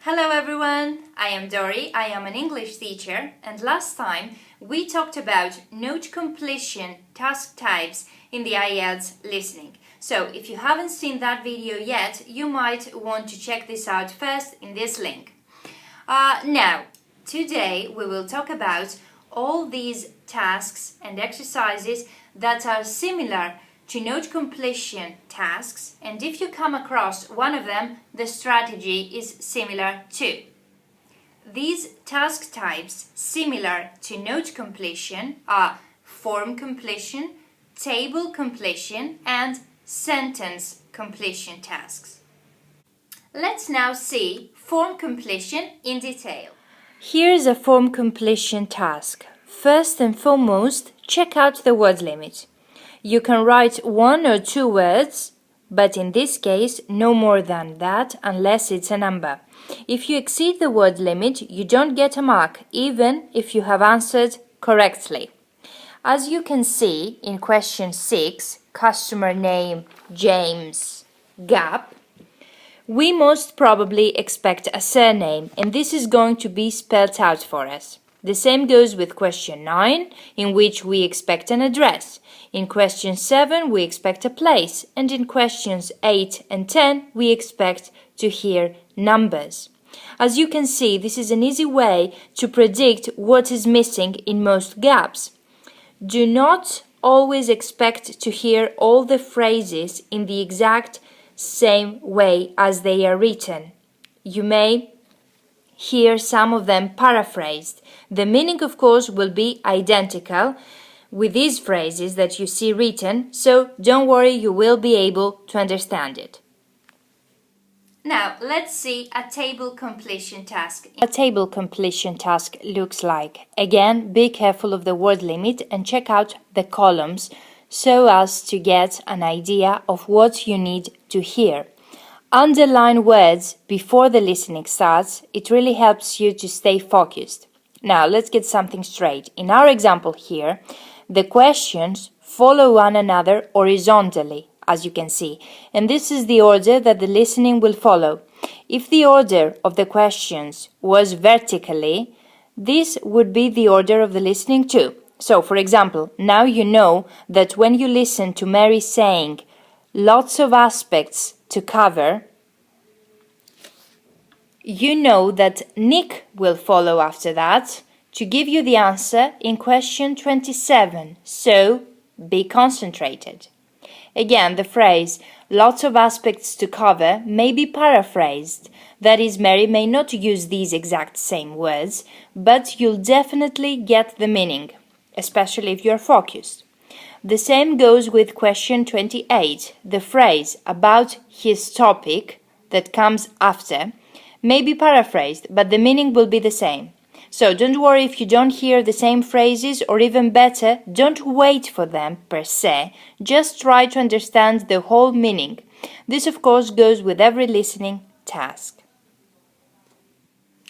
Hello everyone, I am Dori, I am an English teacher, and last time we talked about note completion task types in the IELTS listening. So if you haven't seen that video yet, you might want to check this out first in this link. Now, today we will talk about all these tasks and exercises that are similar to note completion tasks, and if you come across one of them, the strategy is similar too. These task types similar to note completion are form completion, table completion, and sentence completion tasks. Let's now see form completion in detail. Here's a form completion task. First and foremost, check out the word limit. You can write 1 or 2 words, but in this case, no more than that unless it's a number. If you exceed the word limit, you don't get a mark, even if you have answered correctly. As you can see in question 6, customer name James Gap, we most probably expect a surname, and this is going to be spelled out for us. The same goes with question 9, in which we expect an address. In question 7, we expect a place, and in questions 8 and 10, we expect to hear numbers. As you can see, this is an easy way to predict what is missing in most gaps. Do not always expect to hear all the phrases in the exact same way as they are written. You may hear some of them paraphrased. The meaning, of course, will be identical with these phrases that you see written, so don't worry, you will be able to understand it. Now, let's see a table completion task. A table completion task looks like. Again, be careful of the word limit and check out the columns so as to get an idea of what you need to hear. Underline words before the listening starts. It really helps you to stay focused. Now, let's get something straight. In our example here, the questions follow one another horizontally, as you can see, and this is the order that the listening will follow. If the order of the questions was vertically, this would be the order of the listening too. So, for example, now you know that when you listen to Mary saying lots of aspects to cover, you know that Nick will follow after that to give you the answer in question 27, so be concentrated. Again, the phrase lots of aspects to cover may be paraphrased. That is, Mary may not use these exact same words, but you'll definitely get the meaning, especially if you're focused. The same goes with question 28. The phrase about his topic that comes after may be paraphrased, but the meaning will be the same. So don't worry if you don't hear the same phrases, or even better, don't wait for them per se. Just try to understand the whole meaning. This, of course, goes with every listening task.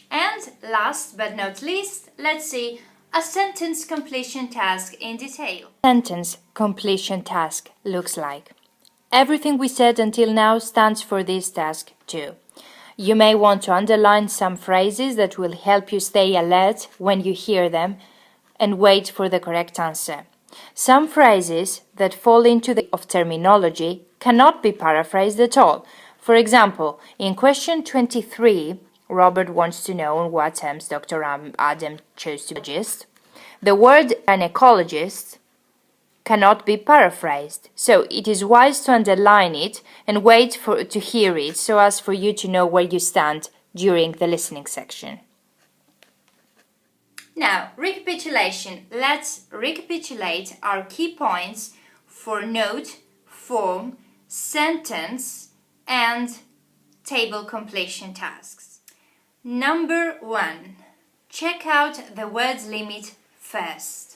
And last but not least, let's see a sentence completion task in detail. Sentence completion task looks like. Everything we said until now stands for this task too. You may want to underline some phrases that will help you stay alert when you hear them and wait for the correct answer. Some phrases that fall into the of terminology cannot be paraphrased at all. For example, in question 23, Robert wants to know on what terms Dr. Adam chose to suggest. The word gynecologist cannot be paraphrased, so it is wise to underline it and wait to hear it so as for you to know where you stand during the listening section. Now, recapitulation. Let's recapitulate our key points for note, form, sentence, and table completion tasks. Number 1. Check out the word limit first.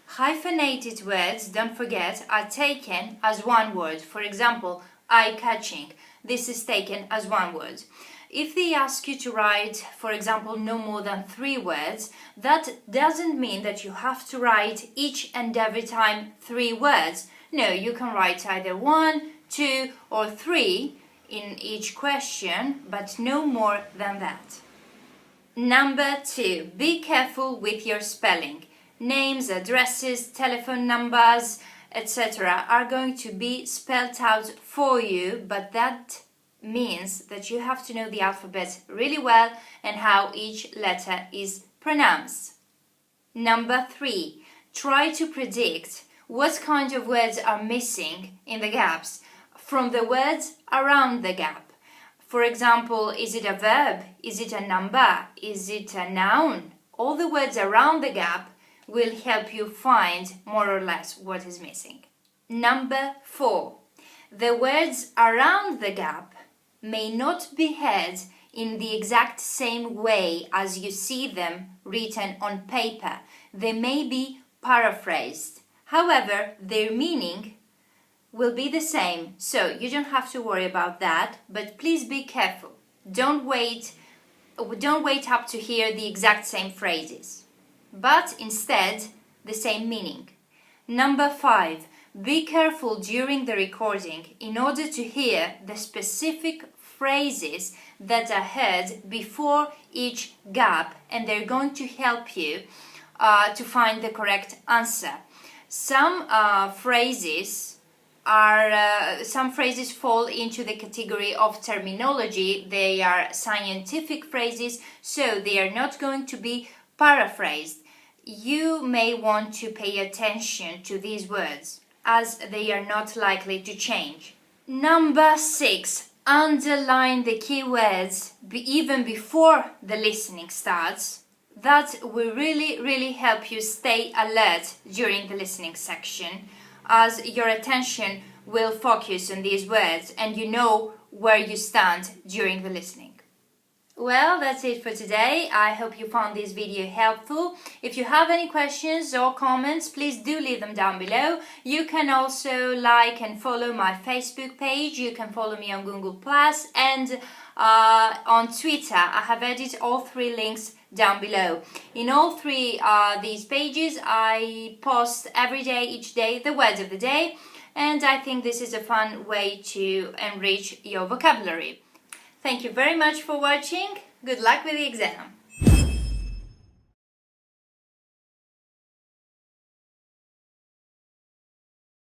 Hyphenated words, don't forget, are taken as one word. For example, eye-catching. This is taken as one word. If they ask you to write, for example, no more than 3 words, that doesn't mean that you have to write each and every time 3 words. No, you can write either 1, 2, or 3 in each question, but no more than that. Number 2, be careful with your spelling. Names, addresses, telephone numbers, etc. are going to be spelled out for you, but that means that you have to know the alphabet really well and how each letter is pronounced. Number 3, try to predict what kind of words are missing in the gaps from the words around the gap. For example, is it a verb? Is it a number? Is it a noun? All the words around the gap will help you find more or less what is missing. Number 4, the words around the gap may not be heard in the exact same way as you see them written on paper. They may be paraphrased. However, their meaning will be the same, so you don't have to worry about that, but please be careful. Don't wait up to hear the exact same phrases, but instead the same meaning. Number 5, be careful during the recording in order to hear the specific phrases that are heard before each gap, and they're going to help you to find the correct answer. Some phrases fall into the category of terminology. They are scientific phrases, so they are not going to be paraphrased. You may want to pay attention to these words, as they are not likely to change. Number 6, underline the keywords even before the listening starts. That will really help you stay alert during the listening section, as your attention will focus on these words and you know where you stand during the listening. Well, that's it for today. I hope you found this video helpful. If you have any questions or comments, please do leave them down below. You can also like and follow my Facebook page. You can follow me on Google Plus and on Twitter. I have added all 3 links down below. In all 3 these pages, I post every day, each day, the words of the day, and I think this is a fun way to enrich your vocabulary. Thank you very much for watching. Good luck with the exam.